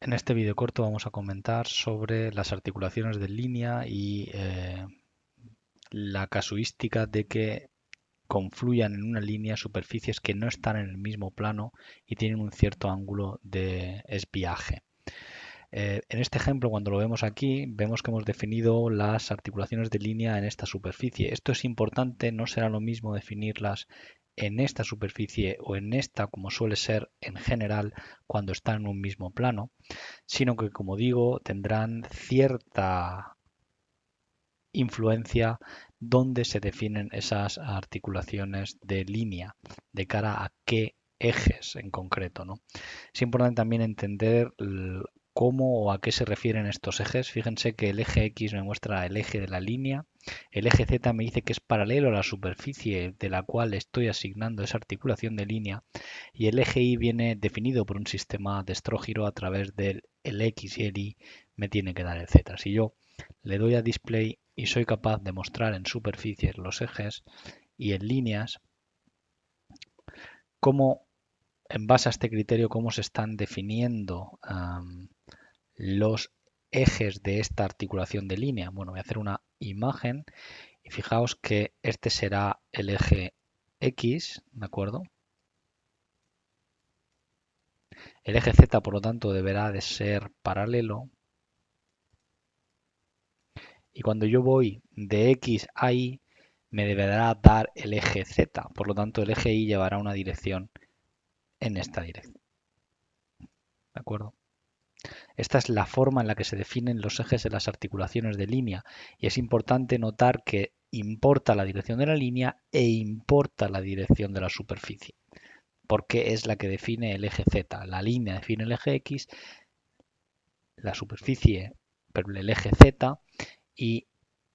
En este vídeo corto vamos a comentar sobre las articulaciones de línea y la casuística de que confluyan en una línea superficies que no están en el mismo plano y tienen un cierto ángulo de esbiaje. En este ejemplo, cuando lo vemos aquí, vemos que hemos definido las articulaciones de línea en esta superficie. Esto es importante, no será lo mismo definirlas en esta superficie o en esta, como suele ser en general cuando están en un mismo plano, sino que, como digo, tendrán cierta influencia donde se definen esas articulaciones de línea, de cara a qué ejes en concreto, ¿no? Es importante también entender cómo o a qué se refieren estos ejes. Fíjense que el eje X me muestra el eje de la línea, el eje Z me dice que es paralelo a la superficie de la cual estoy asignando esa articulación de línea, y el eje Y viene definido por un sistema de estrógiro a través del X, y el Y me tiene que dar el Z. Si yo le doy a Display y soy capaz de mostrar en superficies los ejes y en líneas, cómo, en base a este criterio, cómo se están definiendo los ejes de esta articulación de línea. Bueno, voy a hacer una imagen y fijaos que este será el eje X, ¿de acuerdo? El eje Z, por lo tanto, deberá de ser paralelo. Y cuando yo voy de X a Y, me deberá dar el eje Z. Por lo tanto, el eje Y llevará una dirección en esta dirección. ¿De acuerdo? Esta es la forma en la que se definen los ejes de las articulaciones de línea. Y es importante notar que importa la dirección de la línea e importa la dirección de la superficie, porque es la que define el eje Z. La línea define el eje X, la superficie, pero el eje Z, y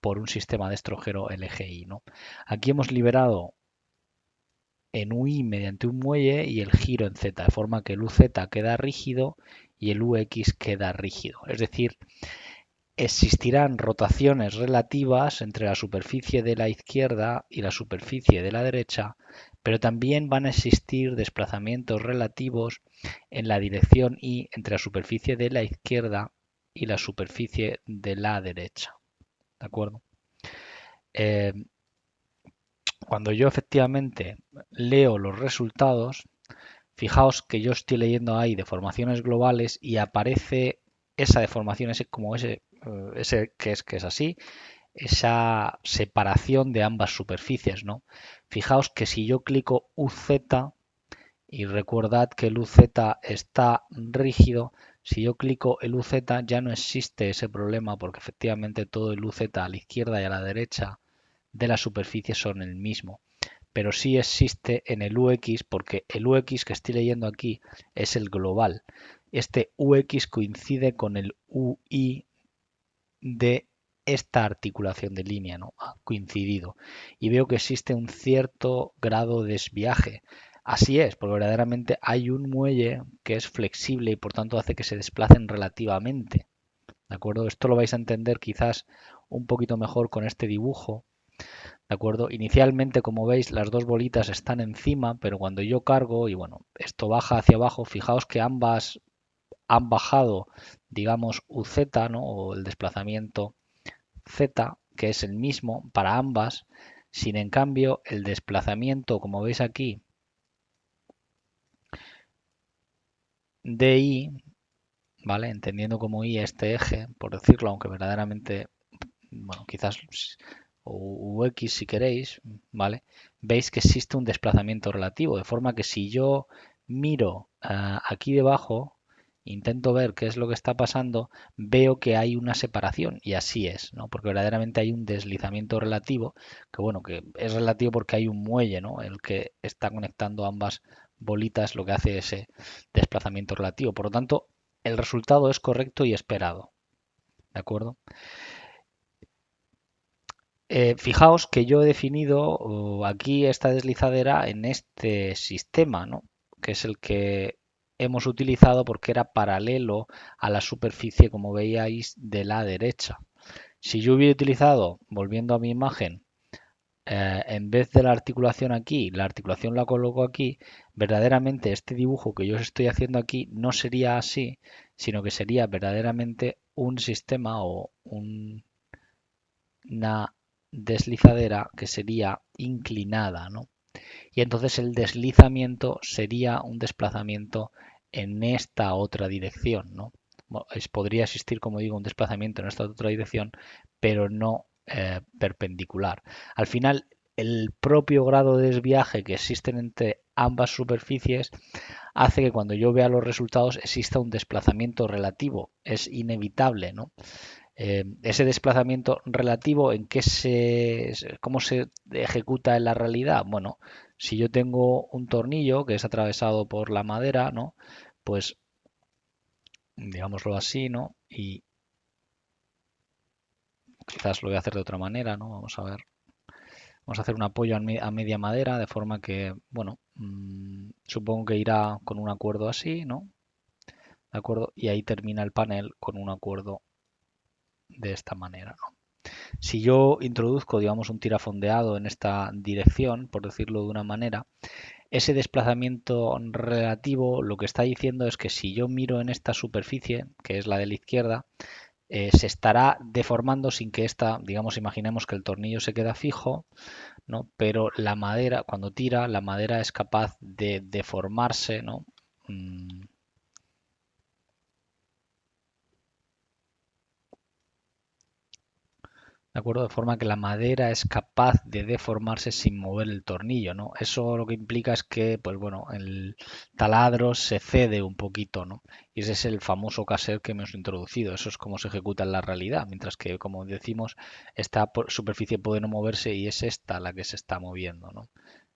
por un sistema de estrógero el eje Y, ¿no? Aquí hemos liberado en UI mediante un muelle y el giro en Z, de forma que el UZ queda rígido y el UX queda rígido. Es decir, existirán rotaciones relativas entre la superficie de la izquierda y la superficie de la derecha, pero también van a existir desplazamientos relativos en la dirección Y entre la superficie de la izquierda y la superficie de la derecha. ¿De acuerdo? Eh, Cuando yo efectivamente leo los resultados, fijaos que yo estoy leyendo ahí deformaciones globales y aparece esa deformación, ese que es así, esa separación de ambas superficies, ¿no? Fijaos que si yo clico UZ, y recordad que el UZ está rígido, si yo clico el UZ ya no existe ese problema, porque efectivamente todo el UZ a la izquierda y a la derecha de la superficie son el mismo. Pero sí existe en el UX, porque el UX que estoy leyendo aquí es el global. Este UX coincide con el UI de esta articulación de línea, ¿no? Ha coincidido. Y veo que existe un cierto grado de desviaje. Así es, porque verdaderamente hay un muelle que es flexible y por tanto hace que se desplacen relativamente. ¿De acuerdo? Esto lo vais a entender quizás un poquito mejor con este dibujo. ¿De acuerdo? Inicialmente, como veis, las dos bolitas están encima, pero cuando yo cargo, y bueno, esto baja hacia abajo, fijaos que ambas han bajado, digamos, UZ, ¿no? O el desplazamiento Z, que es el mismo para ambas, sin en cambio el desplazamiento, como veis aquí, de Y, ¿vale? Entendiendo como Y este eje, por decirlo, aunque verdaderamente, bueno, quizás o X si queréis, ¿vale? Veis que existe un desplazamiento relativo, de forma que si yo miro aquí debajo, intento ver qué es lo que está pasando, veo que hay una separación y así es, ¿no? Porque verdaderamente hay un deslizamiento relativo, que bueno, que es relativo porque hay un muelle, ¿no? El que está conectando ambas bolitas, lo que hace ese desplazamiento relativo. Por lo tanto, el resultado es correcto y esperado, ¿de acuerdo? Fijaos que yo he definido aquí esta deslizadera en este sistema, ¿no? Que es el que hemos utilizado porque era paralelo a la superficie, como veíais, de la derecha. Si yo hubiera utilizado, volviendo a mi imagen, en vez de la articulación aquí, la articulación la coloco aquí, verdaderamente este dibujo que yo os estoy haciendo aquí no sería así, sino que sería verdaderamente un sistema o una deslizadera que sería inclinada, ¿no? Y entonces el deslizamiento sería un desplazamiento en esta otra dirección, ¿no? Podría existir, como digo, un desplazamiento en esta otra dirección, pero no perpendicular. Al final, el propio grado de desviaje que existen entre ambas superficies hace que cuando yo vea los resultados exista un desplazamiento relativo. Es inevitable, ¿no? Ese desplazamiento relativo, ¿cómo se ejecuta en la realidad? Bueno, si yo tengo un tornillo que es atravesado por la madera, ¿no? Pues digámoslo así, ¿no? Y quizás lo voy a hacer de otra manera, ¿no? Vamos a ver. Vamos a hacer un apoyo a media madera de forma que, bueno, supongo que irá con un acuerdo así, ¿no? ¿De acuerdo? Y ahí termina el panel con un acuerdo de esta manera, ¿no? Si yo introduzco, digamos, un tirafondeado en esta dirección, por decirlo de una manera, ese desplazamiento relativo lo que está diciendo es que si yo miro en esta superficie, que es la de la izquierda, se estará deformando sin que esta, digamos, imaginemos que el tornillo se queda fijo, ¿no? Pero la madera, cuando tira, la madera es capaz de deformarse, ¿no? ¿De acuerdo? De forma que la madera es capaz de deformarse sin mover el tornillo, ¿no? Eso lo que implica es que, pues bueno, el taladro se cede un poquito, ¿no? Y ese es el famoso caser que hemos introducido. Eso es como se ejecuta en la realidad, mientras que, como decimos, esta superficie puede no moverse y es esta la que se está moviendo, ¿no?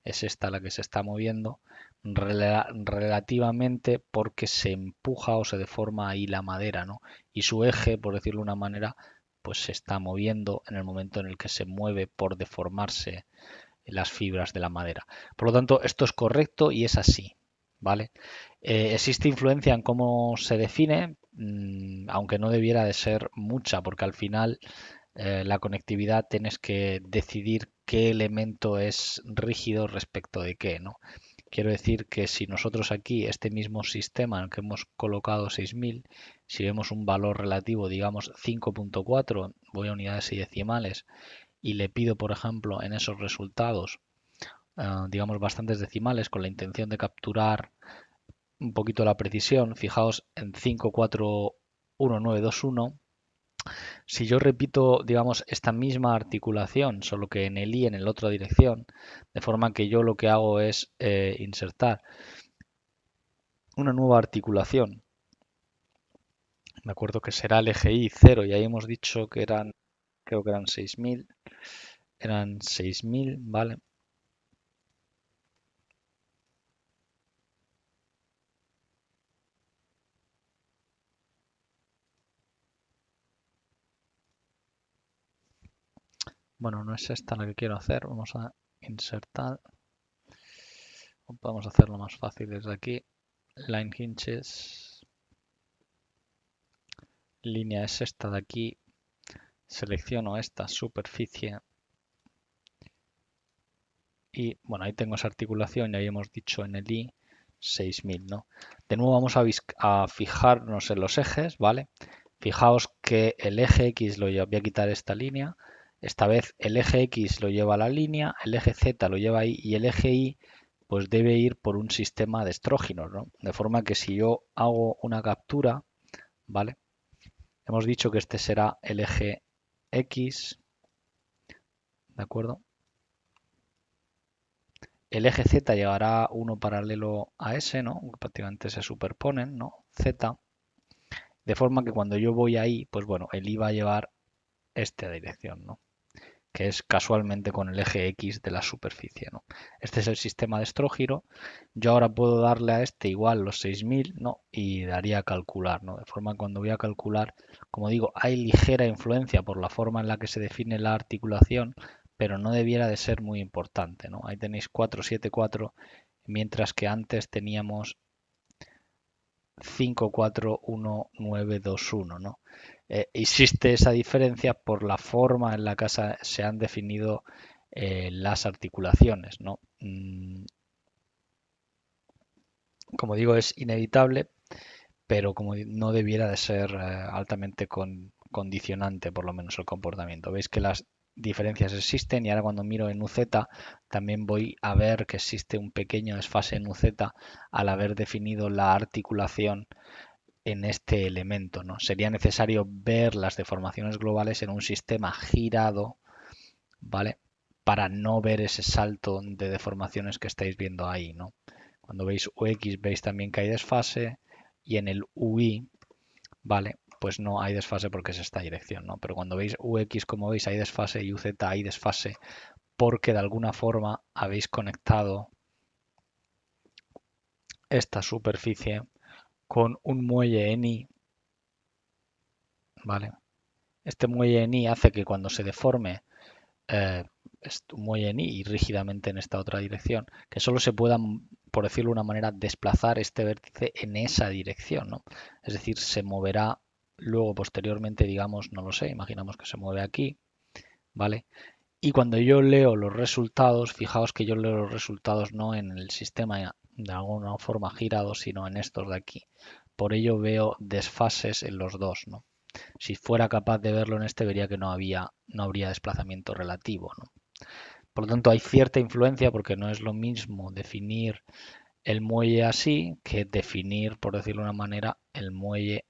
Es esta la que se está moviendo relativamente porque se empuja o se deforma ahí la madera, ¿no? Y su eje, por decirlo de una manera, pues se está moviendo en el momento en el que se mueve por deformarse las fibras de la madera. Por lo tanto, esto es correcto y es así, ¿vale? Existe influencia en cómo se define, aunque no debiera de ser mucha, porque al final la conectividad tienes que decidir qué elemento es rígido respecto de qué, ¿no? Quiero decir que si nosotros aquí, este mismo sistema en el que hemos colocado 6000, si vemos un valor relativo, digamos 5.4, voy a unidades y decimales, y le pido, por ejemplo, en esos resultados, digamos bastantes decimales, con la intención de capturar un poquito la precisión, fijaos en 54191, si yo repito, digamos, esta misma articulación, solo que en el i en la otra dirección, de forma que yo lo que hago es insertar una nueva articulación, me acuerdo que será el eje Y 0 y ahí hemos dicho que eran, creo que eran 6000, ¿vale? Bueno, no es esta la que quiero hacer, vamos a insertar, podemos hacerlo más fácil desde aquí, line hinges, línea es esta de aquí, selecciono esta superficie y bueno, ahí tengo esa articulación y ahí hemos dicho en el I 6000, ¿no? De nuevo vamos a fijarnos en los ejes, ¿vale? Fijaos que el eje X voy a quitar esta línea, esta vez el eje X lo lleva a la línea, el eje Z lo lleva ahí y el eje Y pues debe ir por un sistema de estróginos, ¿no? De forma que si yo hago una captura, ¿vale? Hemos dicho que este será el eje X, ¿de acuerdo? El eje Z llevará uno paralelo a ese, ¿no? Prácticamente se superponen, ¿no? Z. De forma que cuando yo voy ahí, pues bueno, el I va a llevar esta dirección, ¿no? Que es casualmente con el eje X de la superficie, ¿no? Este es el sistema de estrógiro. Yo ahora puedo darle a este igual los 6000, ¿no? Y daría a calcular, ¿no? De forma que cuando voy a calcular, como digo, hay ligera influencia por la forma en la que se define la articulación, pero no debiera de ser muy importante, ¿no? Ahí tenéis 474, mientras que antes teníamos 54191, ¿no? Existe esa diferencia por la forma en la que se han definido las articulaciones, ¿no? Como digo, es inevitable, pero como no debiera de ser altamente condicionante, por lo menos el comportamiento. Veis que las diferencias existen y ahora cuando miro en UZ también voy a ver que existe un pequeño desfase en UZ al haber definido la articulación en este elemento, ¿no? Sería necesario ver las deformaciones globales en un sistema girado, ¿vale? Para no ver ese salto de deformaciones que estáis viendo ahí, ¿no? Cuando veis UX veis también que hay desfase y en el UI, ¿vale? Pues no hay desfase porque es esta dirección, ¿no? Pero cuando veis UX, como veis, hay desfase y UZ hay desfase porque de alguna forma habéis conectado esta superficie con un muelle en I, ¿vale? Este muelle en I hace que cuando se deforme muelle en I y rígidamente en esta otra dirección, que solo se pueda, por decirlo de una manera, desplazar este vértice en esa dirección, ¿no? Es decir, se moverá luego posteriormente, digamos, no lo sé, imaginamos que se mueve aquí, ¿vale? Y cuando yo leo los resultados, fijaos que yo leo los resultados no en el sistema de alguna forma girado, sino en estos de aquí. Por ello veo desfases en los dos, ¿no? Si fuera capaz de verlo en este, vería que no habría desplazamiento relativo, ¿no? Por lo tanto, hay cierta influencia porque no es lo mismo definir el muelle así que definir, por decirlo de una manera, el muelle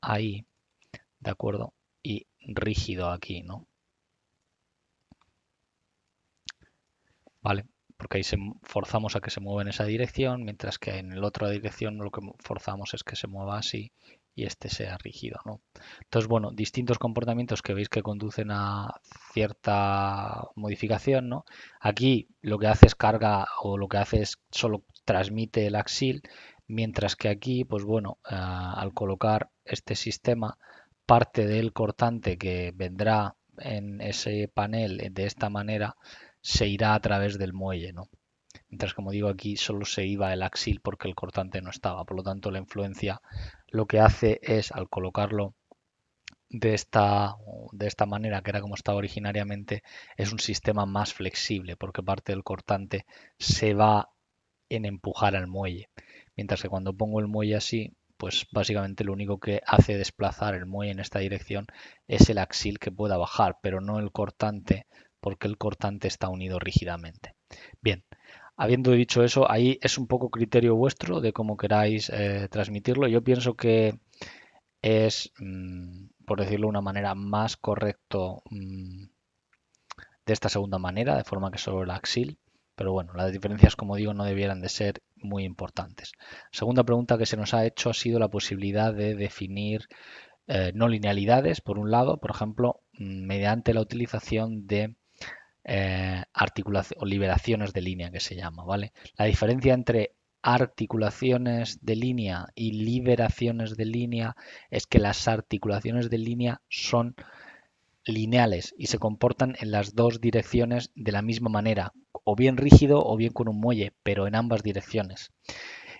ahí, ¿de acuerdo? Y rígido aquí, ¿no? ¿Vale? Porque ahí forzamos a que se mueva en esa dirección, mientras que en la otra dirección lo que forzamos es que se mueva así y este sea rígido, ¿no? Entonces, bueno, distintos comportamientos que veis que conducen a cierta modificación, ¿no? Aquí lo que hace es carga o lo que hace es solo transmite el axil, mientras que aquí, pues bueno, al colocar este sistema, parte del cortante que vendrá en ese panel de esta manera se irá a través del muelle, ¿no? Mientras, como digo, aquí solo se iba el axil porque el cortante no estaba. Por lo tanto, la influencia lo que hace es, al colocarlo de esta manera, que era como estaba originariamente, es un sistema más flexible porque parte del cortante se va en empujar al muelle. Mientras que cuando pongo el muelle así, pues básicamente lo único que hace desplazar el muelle en esta dirección es el axil que pueda bajar, pero no el cortante, porque el cortante está unido rígidamente. Bien, habiendo dicho eso, ahí es un poco criterio vuestro de cómo queráis transmitirlo. Yo pienso que es, por decirlo de una manera, más correcto de esta segunda manera, de forma que solo el axil. Pero bueno, las diferencias, como digo, no debieran de ser muy importantes. Segunda pregunta que se nos ha hecho ha sido la posibilidad de definir no linealidades, por un lado, por ejemplo, mediante la utilización de articulación o liberaciones de línea, que se llama, ¿vale? La diferencia entre articulaciones de línea y liberaciones de línea es que las articulaciones de línea son lineales y se comportan en las dos direcciones de la misma manera, o bien rígido o bien con un muelle, pero en ambas direcciones.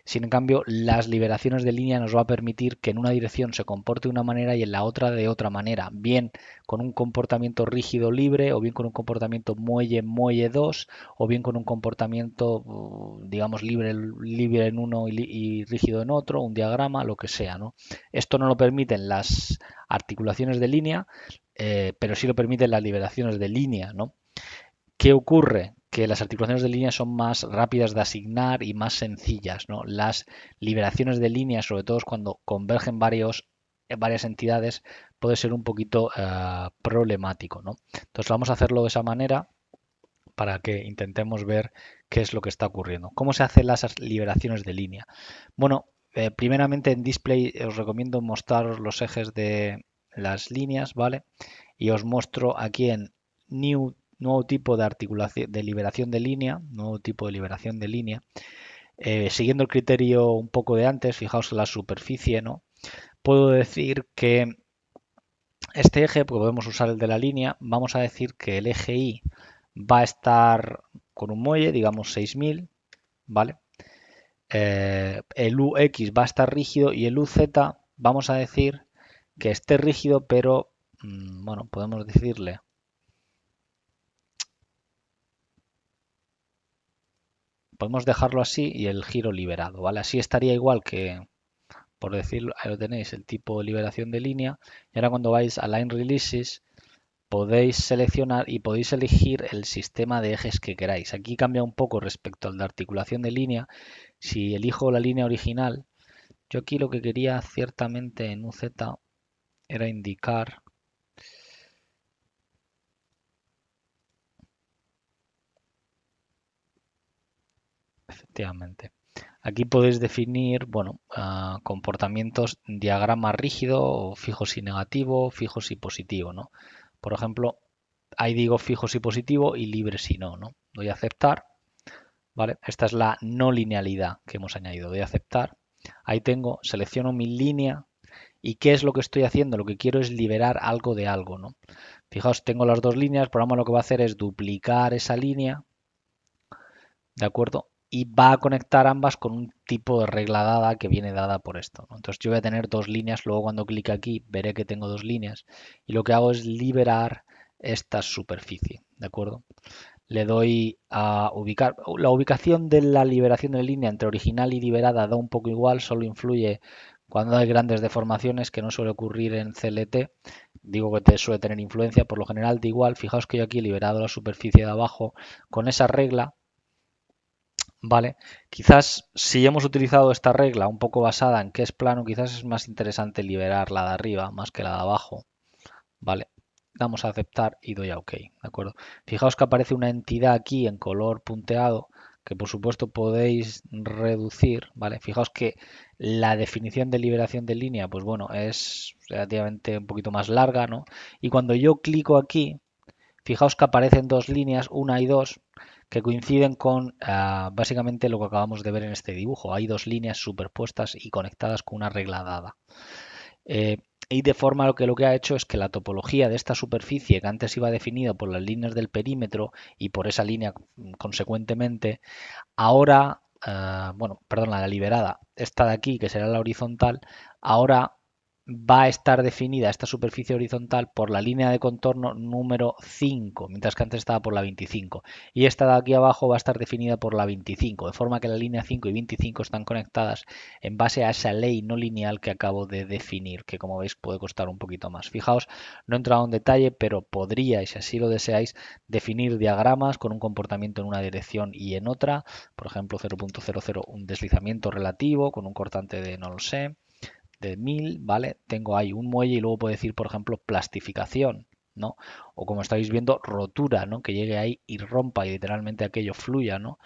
Sin en cambio, las liberaciones de línea nos va a permitir que en una dirección se comporte de una manera y en la otra de otra manera, bien con un comportamiento rígido libre, o bien con un comportamiento muelle 2, o bien con un comportamiento, digamos, libre en uno y rígido en otro, un diagrama, lo que sea, ¿no? Esto no lo permiten las articulaciones de línea, pero sí lo permiten las liberaciones de línea, ¿no? ¿Qué ocurre? Que las articulaciones de línea son más rápidas de asignar y más sencillas, ¿no? Las liberaciones de línea, sobre todo cuando convergen varias entidades, puede ser un poquito problemático, ¿no? Entonces vamos a hacerlo de esa manera para que intentemos ver qué es lo que está ocurriendo. ¿Cómo se hacen las liberaciones de línea? Bueno, primeramente en display os recomiendo mostraros los ejes de las líneas, ¿vale? Y os muestro aquí en New, nuevo tipo de articulación, de liberación de línea, nuevo tipo de liberación de línea. Siguiendo el criterio un poco de antes, fijaos en la superficie, ¿no? Puedo decir que este eje, porque podemos usar el de la línea, vamos a decir que el eje Y va a estar con un muelle, digamos 6000, ¿vale? El UX va a estar rígido y el UZ vamos a decir que esté rígido, pero bueno, podemos decirle, podemos dejarlo así y el giro liberado, ¿vale? Así estaría igual que por decirlo, ahí lo tenéis, el tipo de liberación de línea. Y ahora cuando vais a Line Releases, podéis seleccionar y podéis elegir el sistema de ejes que queráis. Aquí cambia un poco respecto al de articulación de línea. Si elijo la línea original, yo aquí lo que quería ciertamente en UZ era indicar, efectivamente, aquí podéis definir, bueno, comportamientos diagrama rígido, o fijos y negativo, fijos y positivo, ¿no? Por ejemplo, ahí digo fijos y positivo y libres y no, ¿no? Doy a aceptar, ¿vale? Esta es la no linealidad que hemos añadido. Doy a aceptar. Ahí tengo, selecciono mi línea y ¿qué es lo que estoy haciendo? Lo que quiero es liberar algo de algo, ¿no? Fijaos, tengo las dos líneas, el programa lo que va a hacer es duplicar esa línea, ¿de acuerdo? Y va a conectar ambas con un tipo de regla dada que viene dada por esto, ¿no? Entonces yo voy a tener dos líneas, luego cuando clique aquí veré que tengo dos líneas y lo que hago es liberar esta superficie, ¿de acuerdo? Le doy a ubicar. La ubicación de la liberación de línea entre original y liberada da un poco igual, solo influye cuando hay grandes deformaciones, que no suele ocurrir en CLT. Digo que suele tener influencia, por lo general da igual. Fijaos que yo aquí he liberado la superficie de abajo con esa regla, ¿vale? Quizás si hemos utilizado esta regla un poco basada en que es plano, quizás es más interesante liberar la de arriba más que la de abajo, ¿vale? Damos a aceptar y doy a OK, ¿de acuerdo? Fijaos que aparece una entidad aquí en color punteado que por supuesto podéis reducir, ¿vale? Fijaos que la definición de liberación de línea, pues bueno, es relativamente un poquito más larga, ¿no? Y cuando yo clico aquí, fijaos que aparecen dos líneas, una y dos, que coinciden con básicamente lo que acabamos de ver en este dibujo. Hay dos líneas superpuestas y conectadas con una regla dada. Eh, y de forma lo que ha hecho es que la topología de esta superficie, que antes iba definida por las líneas del perímetro y por esa línea consecuentemente, ahora, bueno, perdón, la liberada, esta de aquí, que será la horizontal, ahora va a estar definida esta superficie horizontal por la línea de contorno número 5, mientras que antes estaba por la 25. Y esta de aquí abajo va a estar definida por la 25, de forma que la línea 5 y 25 están conectadas en base a esa ley no lineal que acabo de definir, que como veis puede costar un poquito más. Fijaos, no he entrado en detalle, pero podríais, si así lo deseáis, definir diagramas con un comportamiento en una dirección y en otra, por ejemplo 0.00, un deslizamiento relativo con un cortante de no lo sé, de 1000, ¿vale? Tengo ahí un muelle y luego puedo decir, por ejemplo, plastificación, ¿no? O como estáis viendo, rotura, ¿no? Que llegue ahí y rompa y literalmente aquello fluya, ¿no?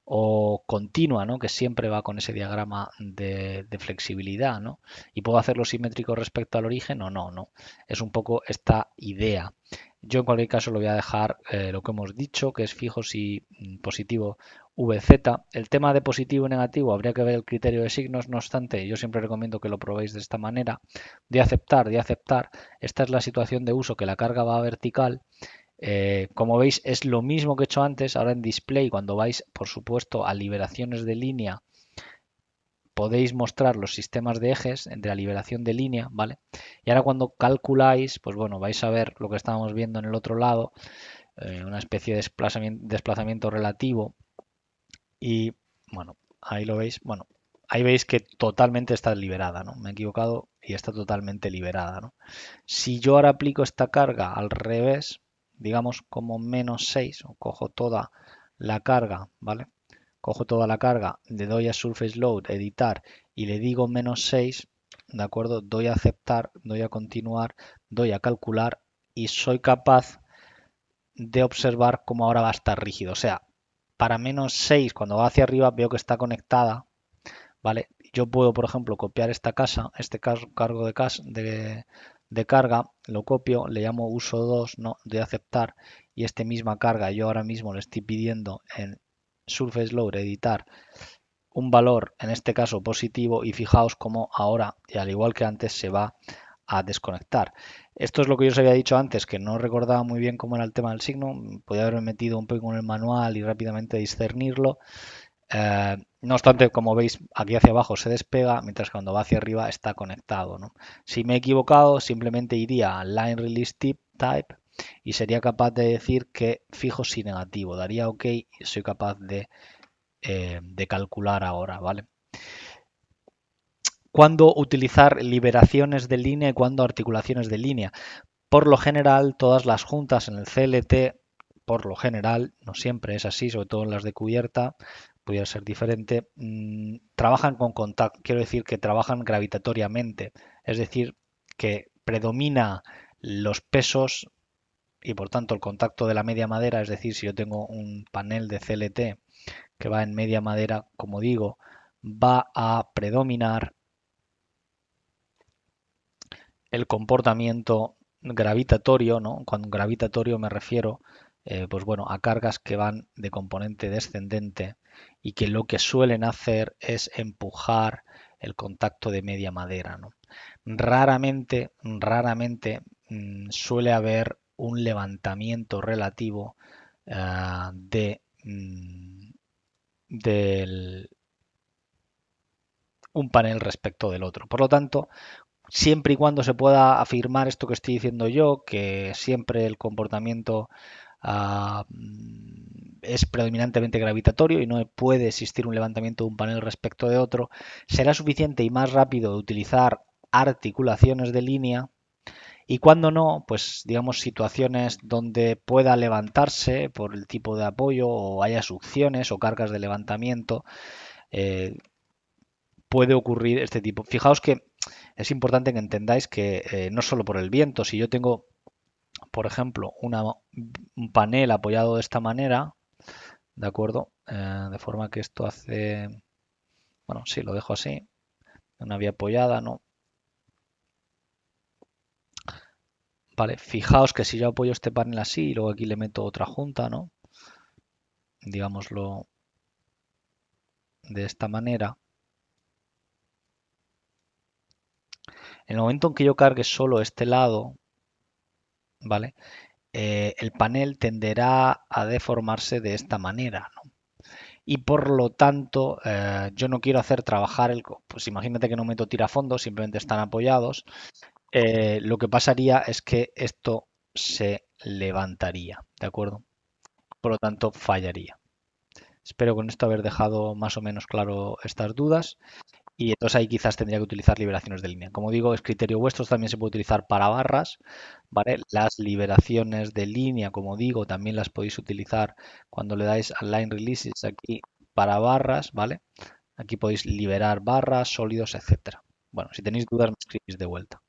O continua, ¿no? Que siempre va con ese diagrama de flexibilidad, ¿no? Y puedo hacerlo simétrico respecto al origen o no, ¿no? Es un poco esta idea. Yo en cualquier caso lo voy a dejar lo que hemos dicho, que es fijo si positivo VZ. El tema de positivo y negativo habría que ver el criterio de signos, no obstante, yo siempre recomiendo que lo probéis de esta manera. De aceptar, de aceptar. Esta es la situación de uso, que la carga va vertical. Como veis es lo mismo que he hecho antes, ahora en display cuando vais por supuesto a liberaciones de línea podéis mostrar los sistemas de ejes de la liberación de línea, ¿vale? Y ahora cuando calculáis, pues bueno, vais a ver lo que estábamos viendo en el otro lado, una especie de desplazamiento relativo y bueno, ahí lo veis, bueno, ahí veis que totalmente está liberada, ¿no? Me he equivocado y está totalmente liberada, ¿no? Si yo ahora aplico esta carga al revés, digamos como -6, o cojo toda la carga, ¿vale? Cojo toda la carga, le doy a Surface Load, editar y le digo -6, ¿de acuerdo? Doy a aceptar, doy a continuar, doy a calcular y soy capaz de observar cómo ahora va a estar rígido. O sea, para -6, cuando va hacia arriba, veo que está conectada, ¿vale? Yo puedo, por ejemplo, copiar esta casa, este cargo de carga, lo copio, le llamo uso 2, no, doy a aceptar y esta misma carga yo ahora mismo le estoy pidiendo en Surface Load editar un valor, en este caso positivo, y fijaos cómo ahora, y al igual que antes, se va a desconectar. Esto es lo que yo os había dicho antes, que no recordaba muy bien cómo era el tema del signo, podía haberme metido un poco en el manual y rápidamente discernirlo. No obstante, como veis, aquí hacia abajo se despega, mientras que cuando va hacia arriba está conectado, ¿no? Si me he equivocado, simplemente iría a Line Release Type y sería capaz de decir que fijo si negativo. Daría OK y soy capaz de calcular ahora, ¿vale? ¿Cuándo utilizar liberaciones de línea y cuándo articulaciones de línea? Por lo general, todas las juntas en el CLT, por lo general, no siempre es así, sobre todo en las de cubierta, pudiera ser diferente, trabajan con contacto, quiero decir que trabajan gravitatoriamente, es decir, que predomina los pesos y por tanto el contacto de la media madera, es decir, si yo tengo un panel de CLT que va en media madera, como digo, va a predominar el comportamiento gravitatorio, ¿no? Con gravitatorio me refiero, pues bueno, a cargas que van de componente descendente y que lo que suelen hacer es empujar el contacto de media madera, ¿no? Raramente suele haber un levantamiento relativo de del un panel respecto del otro. Por lo tanto, siempre y cuando se pueda afirmar esto que estoy diciendo yo, que siempre el comportamiento es predominantemente gravitatorio y no puede existir un levantamiento de un panel respecto de otro, será suficiente y más rápido de utilizar articulaciones de línea y cuando no, pues digamos situaciones donde pueda levantarse por el tipo de apoyo o haya succiones o cargas de levantamiento, eh, puede ocurrir este tipo. Fijaos que es importante que entendáis que no solo por el viento, si yo tengo, por ejemplo, un panel apoyado de esta manera, ¿de acuerdo? De forma que esto hace, bueno, sí, lo dejo así, una vía apoyada, ¿no? Vale, fijaos que si yo apoyo este panel así y luego aquí le meto otra junta, ¿no? Digámoslo de esta manera. En el momento en que yo cargue solo este lado, ¿vale? El panel tenderá a deformarse de esta manera, ¿no? Y por lo tanto yo no quiero hacer trabajar pues imagínate que no meto tirafondos, simplemente están apoyados, lo que pasaría es que esto se levantaría, ¿de acuerdo? Por lo tanto fallaría. Espero con esto haber dejado más o menos claro estas dudas y entonces ahí quizás tendría que utilizar liberaciones de línea. Como digo, es criterio vuestro, también se puede utilizar para barras, ¿vale? Las liberaciones de línea, como digo, también las podéis utilizar cuando le dais a Line Releases aquí para barras, ¿vale? Aquí podéis liberar barras, sólidos, etcétera. Bueno, si tenéis dudas me escribís de vuelta.